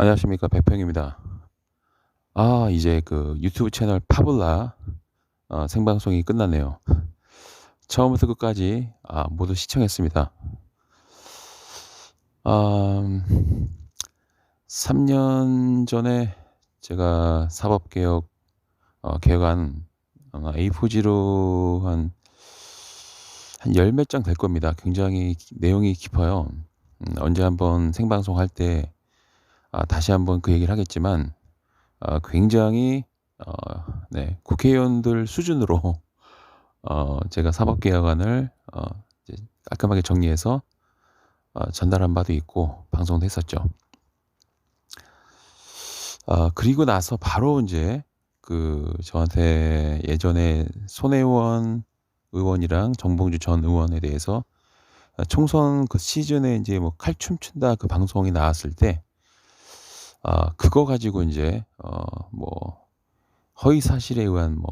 안녕하십니까, 백평입니다. 이제 그 유튜브 채널 파블라 생방송이 끝났네요. 처음부터 끝까지 모두 시청했습니다. 아 3년 전에 제가 사법개혁 개혁안 A4지로 한 열 몇 장 될 겁니다. 굉장히 내용이 깊어요. 언제 한번 생방송할 때 다시 한번 그 얘기를 하겠지만 굉장히 어 네, 국회의원들 수준으로 제가 사법개혁안을 이제 깔끔하게 정리해서 전달한 바도 있고 방송도 했었죠. 그리고 나서 바로 인제 저한테 예전에 손혜원 의원이랑 정봉주 전 의원에 대해서 총선 그 시즌에 인제 뭐 "칼춤 춘다." 그 방송이 나왔을 때 그거 가지고 인제 뭐 "허위 사실에 의한 뭐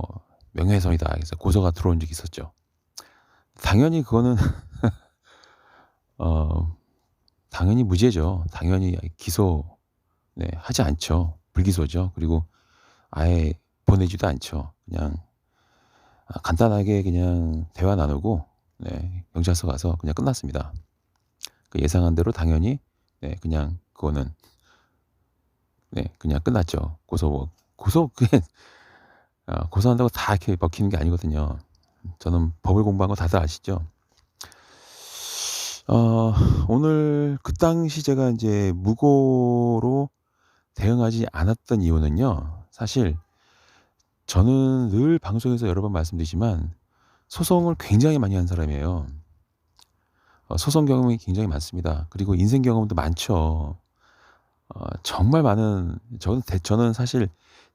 명예훼손이다." 해서 고소가 들어온 적이 있었죠. 당연히 그거는 어 당연히 무죄죠. 당연히 기소 하지 않죠. 불기소죠. 그리고 아예 보내지도 않죠. 그냥 간단하게 그냥 대화 나누고 경찰서 가서 그냥 끝났습니다. 그 예상한 대로 당연히 그냥 그거는 그냥 끝났죠. 고소 그게 고소한다고 다 이렇게 먹히는 게 아니거든요. 저는 법을 공부한 거 다들 아시죠? 어 오늘 그 당시 제가 인제 무고로 대응하지 않았던 이유는요. 사실 저는 늘 방송에서 여러 번 말씀드리지만 소송을 굉장히 많이 한 사람이에요. 소송 경험이 굉장히 많습니다. 그리고 인생 경험도 많죠. 정말 많은 저는 사실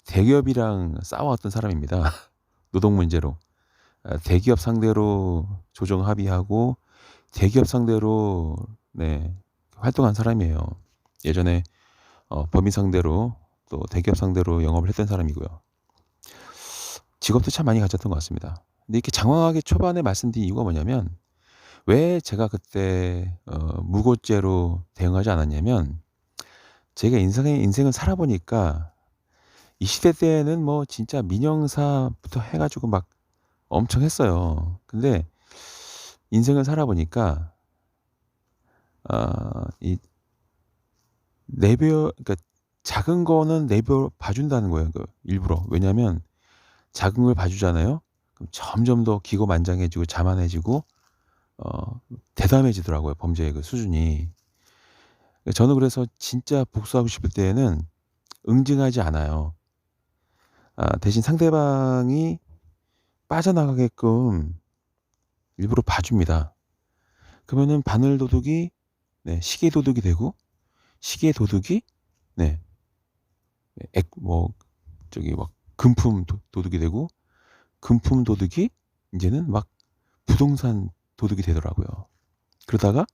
대기업이랑 싸워왔던 사람입니다. 노동 문제로. 대기업 상대로 조정 합의하고 대기업 상대로 활동한 사람이에요. 예전에 법인 상대로 또 대기업 상대로 영업을 했던 사람이고요. 직업도 참 많이 가졌던 것 같습니다. 근데 이렇게 장황하게 초반에 말씀드린 이유가 뭐냐면 왜 제가 그때 무고죄로 대응하지 않았냐면 제가 인생을 살아 보니까 이 시대 때에는 뭐 진짜 민형사부터 해 가지고 막 엄청 했어요. 근데 인생을 살아 보니까 이 내벼 그러니까 작은 거는 내버려 봐 준다는 거예요, 일부러. 왜냐면 작은 걸 봐 주잖아요. 그럼 점점 더 기고만장해지고 자만해지고 대담해지더라고요, 범죄의 그 수준이. 저는 그래서 진짜 복수하고 싶을 때에는 응징하지 않아요. 대신 상대방이 빠져나가게끔 일부러 봐 줍니다. 그러면은 바늘 도둑이 시계 도둑이 되고 시계 도둑이 네 액 뭐 저기 막 금품 도둑이 되고 금품 도둑이 인제는 막 부동산 도둑이 되더라고요. 그러다가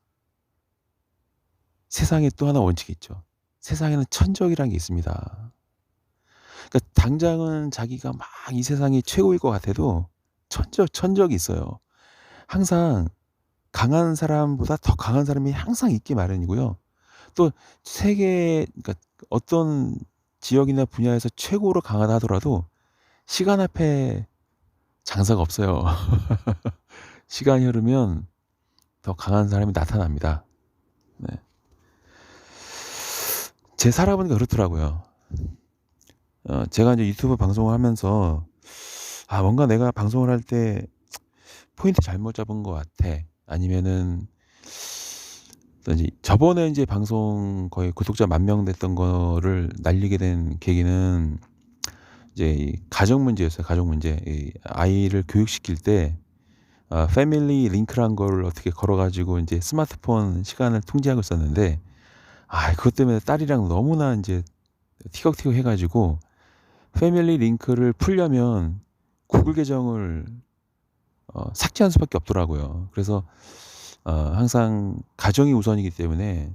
세상에 또 하나 원칙이 있죠. 세상에는 천적이라는 게 있습니다. 그러니까 당장은 자기가 막 이 세상이 최고일 것 같아도 천적이 있어요. 항상 강한 사람보다 더 강한 사람이 항상 있기 마련이고요. 또 세계 그러니까 어떤 지역이나 분야에서 최고로 강하다 하더라도 시간 앞에 장사가 없어요. 시간이 흐르면 더 강한 사람이 나타납니다. 네. 제 살아보니까 그렇더라고요. 제가 인제 유튜브 방송을 하면서 뭔가 내가 방송을 할 때 포인트 잘못 잡은 것 같아. 아니면은 또 이제 저번에 인제 방송 거의 구독자 10,000명 됐던 거를 날리게 된 계기는 이제 이 가정 문제였어요, 가족 문제. 이 아이를 교육시킬 때 패밀리 링크라는 거를 어떻게 걸어 가지고 인제 스마트폰 시간을 통제하고 있었는데 그것 때문에 딸이랑 너무나 인제 티격태격 해 가지고 패밀리 링크를 풀려면 구글 계정을 삭제할 수밖에 없더라고요. 그래서 항상 가정이 우선이기 때문에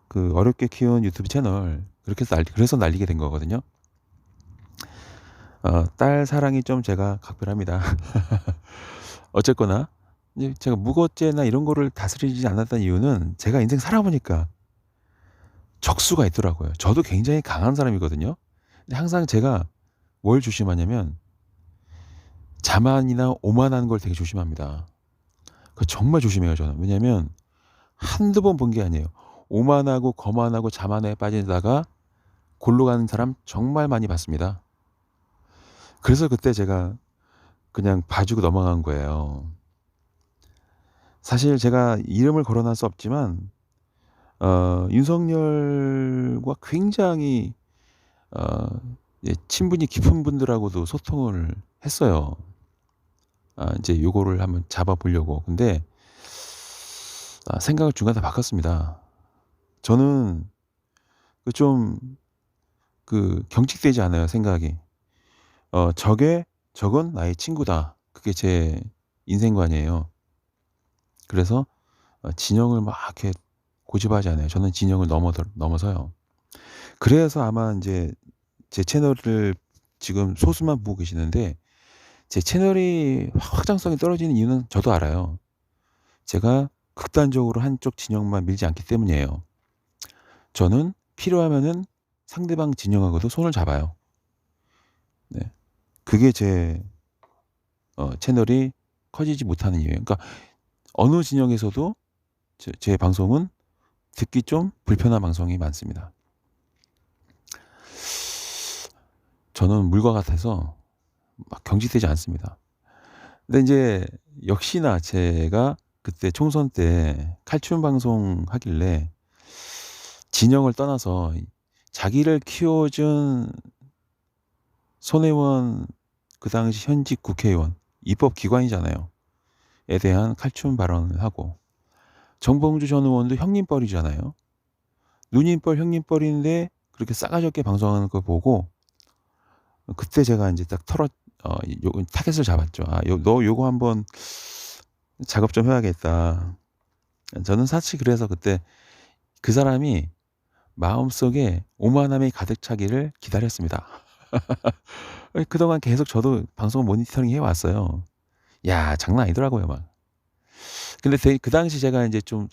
그 어렵게 키운 유튜브 채널 그래서 날리게 된 거거든요. 딸 사랑이 좀 제가 각별합니다. 어쨌거나 이제 제가 무고죄나 이런 거를 다스리지 않았던 이유는 제가 인생 살아 보니까 적수가 있더라고요. 저도 굉장히 강한 사람이거든요. 근데 항상 제가 뭘 조심하냐면 자만이나 오만한 걸 되게 조심합니다. 그거 정말 조심해요 저는. 왜냐면 한두 번 본 게 아니에요. 오만하고 거만하고 자만에 빠지다가 골로 가는 사람 정말 많이 봤습니다. 그래서 그때 제가 그냥 봐 주고 넘어간 거예요. 사실 제가 이름을 거론할 수 없지만 윤석열과 굉장히 어 친분이 깊은 분들하고도 소통을 했어요. 인제 요거를 한번 잡아 보려고. 근데 생각을 중간에 바꿨습니다. 저는 좀 경직되지 않아요 생각이. '적은 나의 친구다.' 그게 제 인생관이에요. 그래서 진영을 막 이렇게 고집하지 않아요. 저는 진영을 넘어서요. 그래서 아마 인제 제 채널을 지금 소수만 보고 계시는데 제 채널이 확장성이 떨어지는 이유는 저도 알아요. 제가 극단적으로 한쪽 진영만 밀지 않기 때문이에요. 저는 필요하면은 상대방 진영하고도 손을 잡아요. 네. 그게 제 채널이 커지지 못하는 이유예요. 그러니까 어느 진영에서도 제 방송은 듣기 좀 불편한 방송이 많습니다. 저는 물과 같아서 막 경직되지 않습니다. 근데 인제 역시나 제가 그때 총선 때 칼춤 방송 하길래 진영을 떠나서 자기를 키워준 손혜원 그 당시 현직 국회의원 입법기관이잖아요. 에 대한 칼춤 발언을 하고 정봉주 전 의원도 형님뻘이잖아요. 누님뻘 형님뻘인데 그렇게 싸가지 없게 방송하는 걸 보고 그때 제가 인제 딱 요 타겟을 잡았죠. '아 너 요거 한번 작업 좀 해야겠다.' 저는 사실 그래서 그때 그 사람이 마음속에 오만함이 가득 차기를 기다렸습니다. 그동안 계속 저도 방송 모니터링 해 왔어요. 야 장난 아니더라고요 막. 근데 그 당시 제가 인제 좀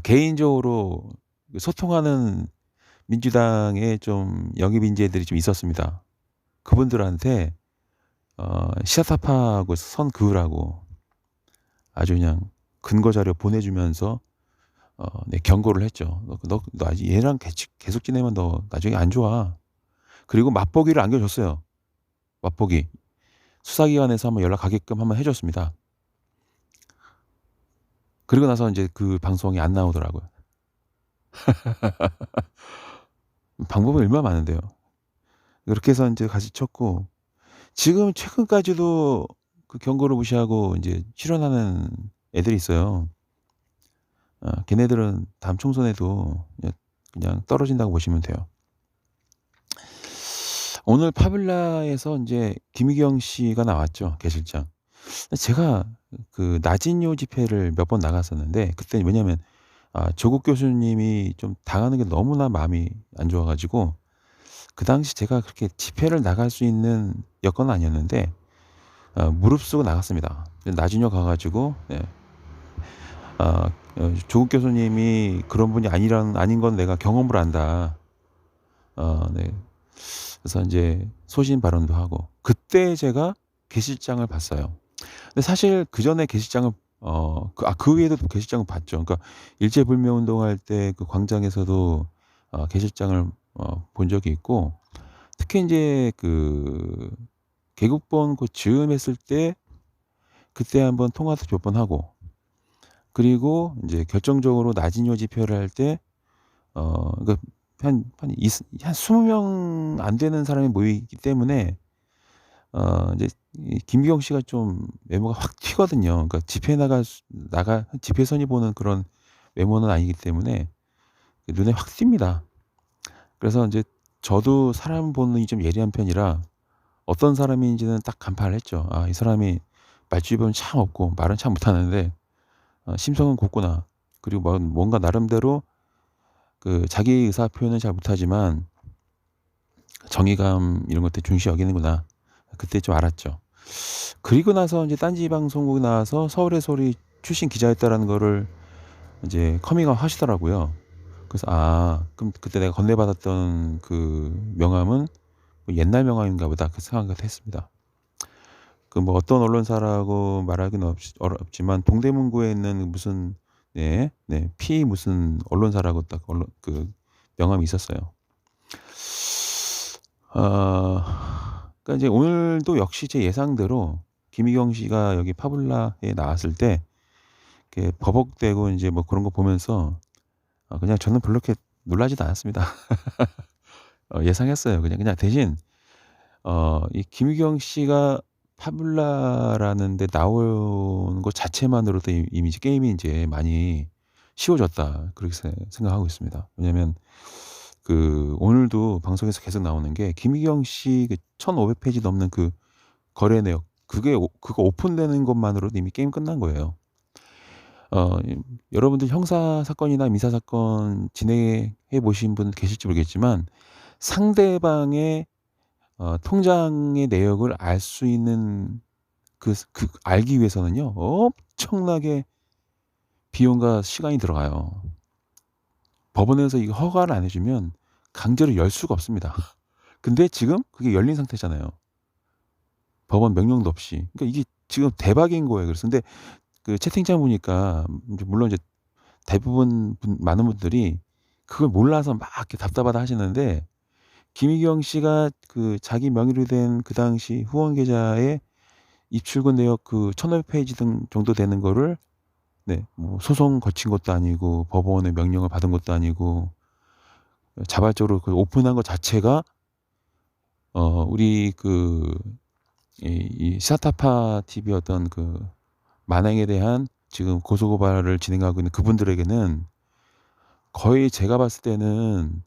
개인적으로 소통하는 민주당의 좀 영입 인재들이 좀 있었습니다. 그분들한테 시사타파하고 선 그으라고 아주 그냥 근거 자료 보내주면서 네 경고를 했죠. "너 아직 얘랑 계속 지내면 너 나중에 안 좋아." 그리고 맛보기를 안겨줬어요. 맛보기. 수사기관에서 한번 연락 가게끔 한번 해 줬습니다. 그리고 나서 인제 그 방송이 안 나오더라고요. 방법이 얼마나 많은데요. 그렇게 해서 인제 가지쳤고 지금 최근까지도 그 경고를 무시하고 인제 실현하는 애들이 있어요. 걔네들은 다음 총선에도 그냥 떨어진다고 보시면 돼요. 오늘 파블라에서 인제 김의경 씨가 나왔죠, 개 실장. 제가 그 나진요 집회를 몇 번 나갔었는데 그때는 왜냐면 조국 교수님이 좀 당하는 게 너무나 마음이 안 좋아 가지고 그 당시 제가 그렇게 집회를 나갈 수 있는 여건은 아니었는데 무릅쓰고 나갔습니다. 나진요 가 가지고 "조국 교수님이 그런 분이 아닌 건 내가 경험으로 안다." 네. 그래서 인제 소신 발언도 하고 그때 제가 게시장을 봤어요. 근데 사실 그전에 게시장을 그 외에도 게시장을 봤죠. 그러니까 일제불매 운동할 때 그 광장에서도 게시장을 본 적이 있고 특히 인제 개국본 즈음했을 때 그때 한번 통화도 몇 번 하고 그리고 인제 결정적으로 나진요 집회를 할 때 그러니까 한 20명 안 되는 사람이 모이기 때문에 인제 이 김기경 씨가 좀 외모가 확 튀거든요. 그러니까 집회 선이 보는 그런 외모는 아니기 때문에 눈에 확 띕니다. 그래서 인제 저도 사람 보는 눈이 좀 예리한 편이라 어떤 사람인지는 딱 간파를 했죠. '아 이 사람이 말주변 참 없고 말은 참 못하는데 심성은 곱구나.' 그리고 뭔가 나름대로 자기 의사 표현은 잘 못하지만 정의감 이런 것들 중시 여기는구나. 그때 좀 알았죠. 그리고 나서 인제 딴지 방송국에 나와서 서울의 소리 출신 기자였다라는 거를 인제 커밍아웃 하시더라고요. 그래서 '아 그럼 그때 내가 건네받았던 그 명함은 뭐 옛날 명함인가 보다.' 그 생각을 했습니다. 그 뭐 어떤 언론사라고 말하기는 어렵지만 동대문구에 있는 무슨 피 무슨 언론사라고 딱 언론 그 명함이 있었어요. 그러니까 이제 오늘도 역시 제 예상대로 김희경 씨가 여기 파블라에 나왔을 때 이렇게 버벅대고 인제 뭐 그런 거 보면서 그냥 저는 별로 이렇게 놀라지도 않았습니다. 예상했어요. 그냥 대신 이 김희경 씨가 파블라라는 데 나오는 것 자체만으로도 이미 이제 게임이 인제 많이 쉬워졌다. 그렇게 생각하고 있습니다. 왜냐면 그 오늘도 방송에서 계속 나오는 게 김희경 씨 그 1,500 페이지 넘는 그 거래 내역 그거 오픈되는 것만으로도 이미 게임 끝난 거예요. 이 여러분들 형사 사건이나 미사 사건 진행해 보신 분 계실지 모르겠지만 상대방의 통장의 내역을 알 수 있는 알기 위해서는요 엄청나게 비용과 시간이 들어가요. 법원에서 이거 허가를 안 해 주면 강제로 열 수가 없습니다. 근데 지금 그게 열린 상태잖아요. 법원 명령도 없이. 그러니까 이게 지금 대박인 거예요. 그래서 근데 그 채팅창 보니까 이제 물론 이제 대부분 많은 분들이 그걸 몰라서 막 이렇게 답답하다 하시는데 김희경 씨가 그 자기 명의로 된 그 당시 후원 계좌의 입출금 내역 그 1,500 페이지 등 정도 되는 거를 뭐 소송 거친 것도 아니고 법원의 명령을 받은 것도 아니고 자발적으로 그 오픈한 것 자체가 우리 이 시사타파 TV의 어떤 그 만행에 대한 지금 고소 고발을 진행하고 있는 그분들에게는 거의 제가 봤을 때는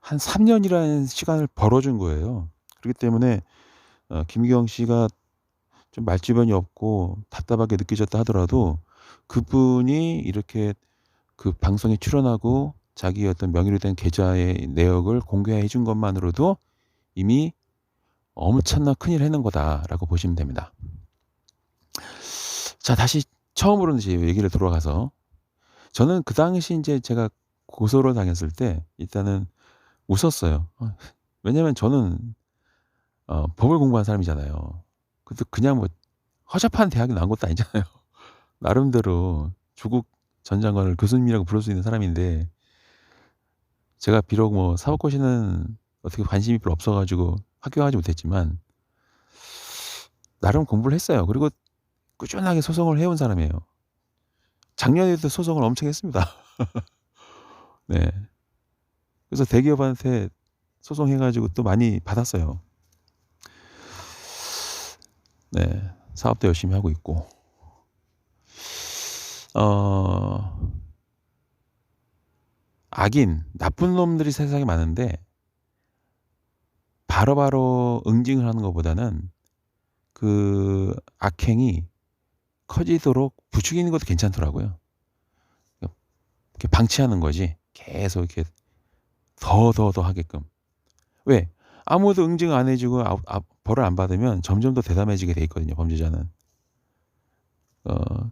한 3 년이라는 시간을 벌어 준 거예요. 그렇기 때문에 김희경 씨가 좀 말주변이 없고 답답하게 느끼셨다 하더라도 그분이 이렇게 그 방송에 출연하고 자기의 어떤 명의로 된 계좌의 내역을 공개해 준 것만으로도 이미 '엄청난 큰일을 해낸 거다.'라고 보시면 됩니다. 자 다시 처음으로 이제 얘기를 돌아가서 저는 그 당시 인제 제가 고소를 당했을 때 일단은 웃었어요. 왜냐면 저는 법을 공부한 사람이잖아요. 근데 그냥 뭐 허접한 대학에 나온 것도 아니잖아요. 나름대로 조국 전 장관을 교수님이라고 부를 수 있는 사람인데 제가 비록 뭐 사법고시는 어떻게 관심이 별로 없어 가지고 합격하지 못했지만 나름 공부를 했어요. 그리고 꾸준하게 소송을 해온 사람이에요. 작년에도 소송을 엄청 했습니다. 네. 그래서 대기업한테 소송해 가지고 또 많이 받았어요. 네. 사업도 열심히 하고 있고. 어 악인, 나쁜 놈들이 세상에 많은데 바로바로 응징을 하는 것보다는 그 악행이 커지도록 부추기는 것도 괜찮더라고요. 이렇게 방치하는 거지 계속 이렇게 더 하게끔. 왜? 아무도 응징 안 해 주고 벌을 안 받으면 점점 더 대담해지게 돼 있거든요, 범죄자는. 어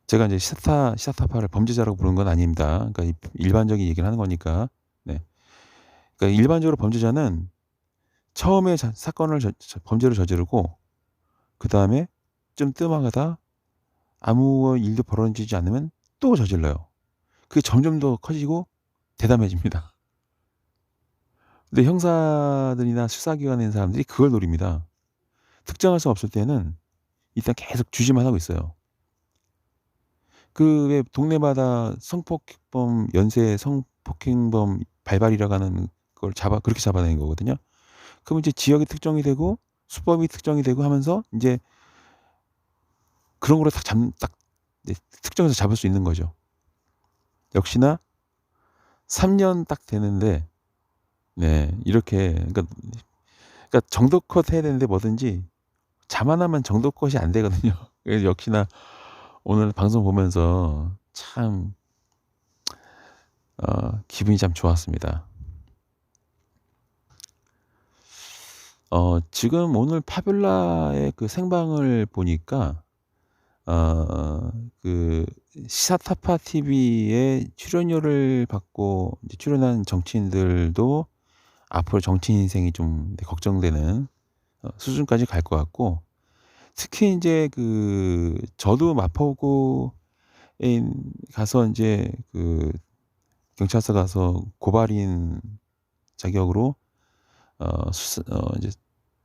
제가 인제 시사타파를 범죄자라고 부르는 건 아닙니다. 그러니까 일반적인 얘기를 하는 거니까. 네. 그러니까 일반적으로 범죄자는 처음에 사건을 범죄를 저지르고 그다음에 좀 뜸하다가 아무 일도 벌어지지 않으면 또 저질러요. 그게 점점 더 커지고 대담해집니다. 근데 형사들이나 수사기관에 있는 사람들이 그걸 노립니다. 특정할 수 없을 때는 일단 계속 주시만 하고 있어요. 그 왜 동네마다 성폭행범 연쇄 성폭행범 발발이라고 하는 걸 그렇게 잡아내는 거거든요. 그럼 이제 지역이 특정이 되고 수법이 특정이 되고 하면서 인제 그런 거를 딱 특정해서 잡을 수 있는 거죠. 역시나 3년 딱 되는데 이렇게 그러니까 정도껏 해야 되는데 뭐든지 자만하면 정도껏이 안 되거든요. 그래서 역시나 오늘 방송 보면서 참 기분이 참 좋았습니다. 지금 오늘 파뷸라의 그 생방을 보니까 어 그 시사타파 TV에 출연료를 받고 이제 출연한 정치인들도 앞으로 정치 인생이 좀 걱정되는 수준까지 갈 것 같고, 특히 인제 저도 마포구에 가서 인제 경찰서 가서 고발인 자격으로 이제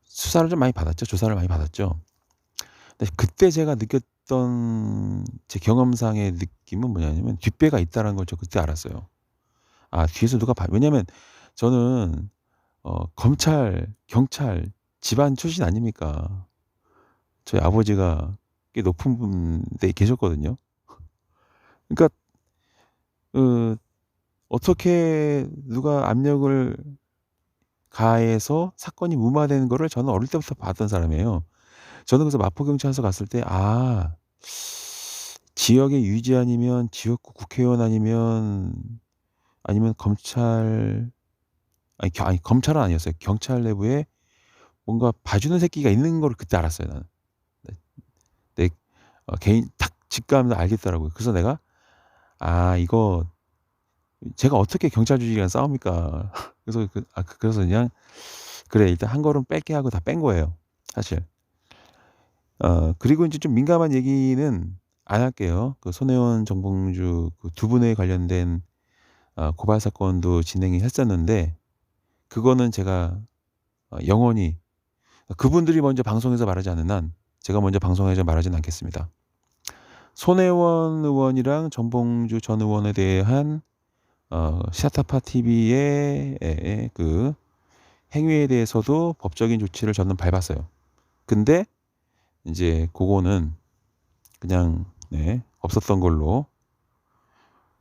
수사를 좀 많이 받았죠. 조사를 많이 받았죠. 근데 그때 제가 느꼈던 제 경험상의 느낌은 뭐냐면 뒷배가 있다라는 걸 저 그때 알았어요. 아, 뒤에서 누가 봐. 왜냐면 저는 검찰, 경찰 집안 출신 아닙니까. 저희 아버지가 꽤 높은 데 계셨거든요. 그러니까 그 어떻게 누가 압력을 가해서 사건이 무마되는 거를 저는 어릴 때부터 봤던 사람이에요. 저는 그래서 마포경찰서 갔을 때 지역의 유지 아니면 지역구 국회의원 아니면 검찰, 아니 검찰은 아니었어요. 경찰 내부에 뭔가 봐주는 새끼가 있는 거를 그때 알았어요 나는. 네. 내 개인 딱 직감으로 알겠더라고요. 그래서 내가 '아 이거 제가 어떻게 경찰 주지랑 싸웁니까?' 그래서 그래서 그냥 '그래 일단 한 걸음 뺄게.' 하고 다 뺀 거예요 사실. 그리고 인제 좀 민감한 얘기는 안 할게요. 손혜원, 정봉주 두 분에 관련된 고발 사건도 진행이 했었는데, 그거는 제가 영원히 그분들이 먼저 방송에서 말하지 않는 한 제가 먼저 방송에서 말하지는 않겠습니다. 손혜원 의원이랑 정봉주 전 의원에 대한 시사타파 TV의 행위에 대해서도 법적인 조치를 저는 밟았어요. 근데 인제 고거는 그냥 없었던 걸로.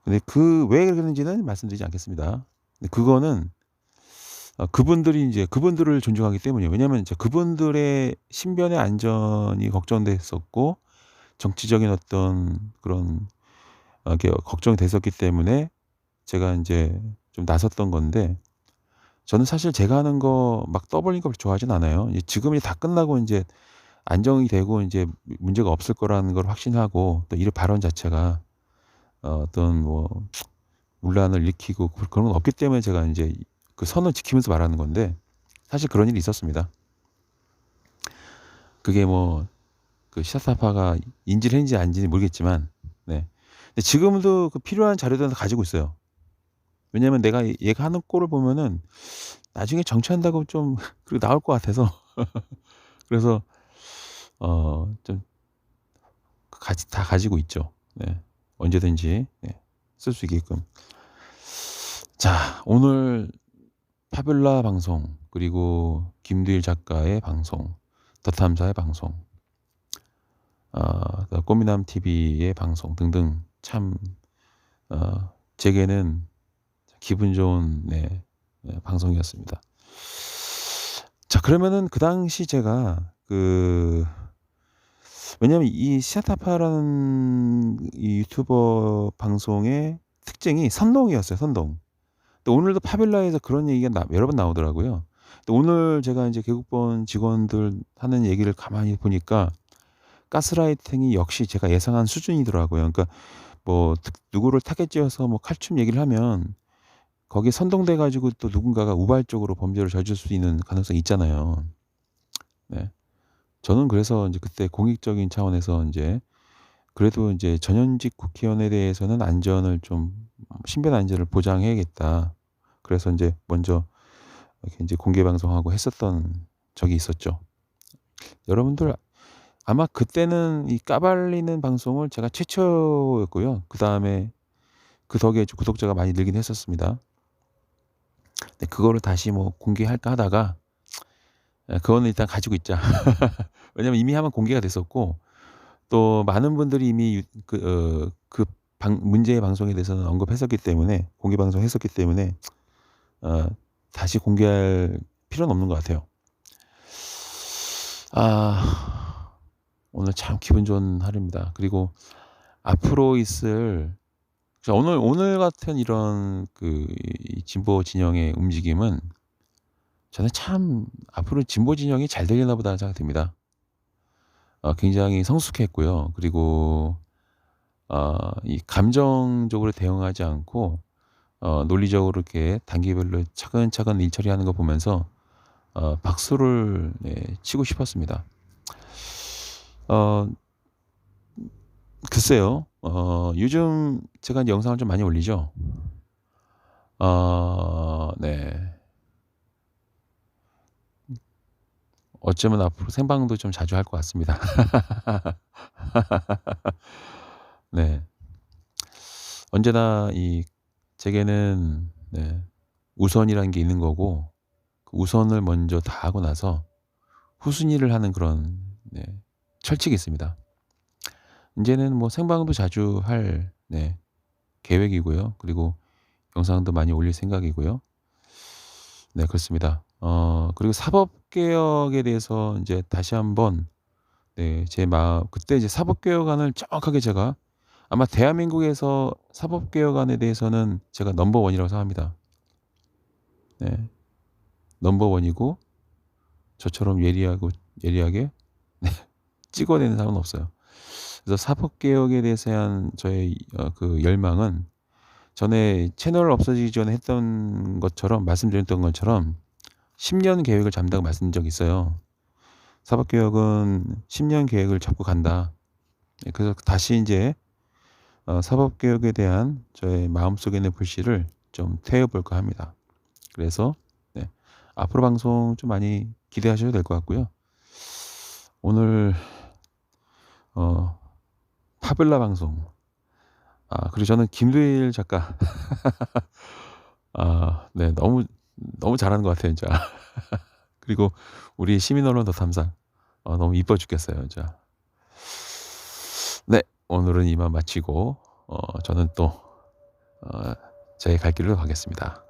근데 왜 그랬는지는 말씀드리지 않겠습니다. 근데 그거는 그분들이 인제 그분들을 존중하기 때문이에요. 왜냐하면 이제 그분들의 신변의 안전이 걱정됐었고 정치적인 어떤 그런 게 걱정이 됐었기 때문에 제가 인제 좀 나섰던 건데, 저는 사실 제가 하는 거 막 떠벌리는 걸 좋아하진 않아요. 이제 지금이 다 끝나고 인제 안정이 되고 인제 문제가 없을 거라는 걸 확신하고, 또 이 발언 자체가 어떤 뭐 문란을 일으키고 그런 건 없기 때문에 제가 인제 그 선을 지키면서 말하는 건데, 사실 그런 일이 있었습니다. 그게 뭐 시사타파가 인지를 했는지 아닌지는 모르겠지만, 네. 근데 지금도 필요한 자료들은 다 가지고 있어요. 왜냐면 내가 얘가 하는 꼴을 보면은 나중에 정치한다고 좀 그리고 나올 것 같아서 그래서 좀 다 가지고 있죠. 네. 언제든지 쓸 수 있게끔. 자, 오늘 파뷸라 방송, 그리고 김두일 작가의 방송, 더 탐사의 방송, 꽃미남 TV의 방송 등등 참 제게는 기분 좋은 방송이었습니다. 자, 그러면은 그 당시 제가 왜냐면 이 시아타파라는 이 유튜버 방송의 특징이 선동이었어요, 선동. 근데 오늘도 파빌라에서 그런 얘기가 여러 번 나오더라고요. 근데 오늘 제가 인제 개국본 직원들 하는 얘기를 가만히 보니까 가스라이팅이 역시 제가 예상한 수준이더라고요. 그러니까 뭐 누구를 타겟 지어서 뭐 칼춤 얘기를 하면 거기에 선동돼 가지고 또 누군가가 우발적으로 범죄를 저질 수 있는 가능성이 있잖아요. 네. 저는 그래서 인제 그때 공익적인 차원에서 인제 그래도 인제 '전현직 국회의원에 대해서는 안전을 좀 신변 안전을 보장해야겠다.' 그래서 인제 먼저 이렇게 인제 공개 방송하고 했었던 적이 있었죠. 여러분들 아마 그때는 이 까발리는 방송을 제가 최초였고요. 그다음에 그 덕에 좀 구독자가 많이 늘긴 했었습니다. 근데 그거를 다시 뭐 공개할까 하다가 그거는 일단 가지고 있자. 왜냐면 이미 한번 공개가 됐었고, 또 많은 분들이 이미 문제의 방송에 대해서는 언급했었기 때문에, 공개 방송했었기 때문에 어 다시 공개할 필요는 없는 것 같아요. 오늘 참 기분 좋은 하루입니다. 그리고 앞으로 있을 오늘 같은 이런 이 진보 진영의 움직임은 저는 참 앞으로 진보 진영이 잘 되려나 보다는 생각이 듭니다. 굉장히 성숙했고요. 그리고 이 감정적으로 대응하지 않고 논리적으로 이렇게 단계별로 차근차근 일 처리하는 거 보면서 박수를, 네, 치고 싶었습니다. 어 글쎄요. 요즘 제가 인제 영상을 좀 많이 올리죠. 네. 어쩌면 앞으로 생방도 좀 자주 할 것 같습니다. 네. 언제나 이 제게는, 네, 우선이라는 게 있는 거고, 그 우선을 먼저 다 하고 나서 후순위를 하는 그런, 네, 철칙이 있습니다. 인제는 뭐 생방도 자주 할, 네, 계획이고요. 그리고 영상도 많이 올릴 생각이고요. 네, 그렇습니다. 그리고 사법 개혁에 대해서 인제 다시 한번, 네, 제 마음, 그때 이제 사법 개혁안을 정확하게 제가, 아마 대한민국에서 사법 개혁안에 대해서는 제가 넘버 원이라고 생각합니다. 네. 넘버 원이고, 저처럼 예리하게 찍어내는 사람은 없어요. 그래서 사법 개혁에 대해서 한 저의 그 열망은, 전에 채널 없어지기 전에 했던 것처럼, 말씀드렸던 것처럼 10년 계획을 잡는다고 말씀드린 적이 있어요. 사법 개혁은 10년 계획을 잡고 간다. 예, 그래서 다시 인제 사법 개혁에 대한 저의 마음속에 있는 불씨를 좀 태워 볼까 합니다. 그래서, 네, 앞으로 방송 좀 많이 기대하셔도 될 것 같고요. 오늘 어 파블라 방송, 그리고 저는 김두일 작가, 네, 너무 잘하는 것 같아요 진짜. 그리고 우리 시민 언론 더 탐사, 너무 이뻐 죽겠어요 진짜. 네. 오늘은 이만 마치고 저는 또 어 제 갈 길로 가겠습니다.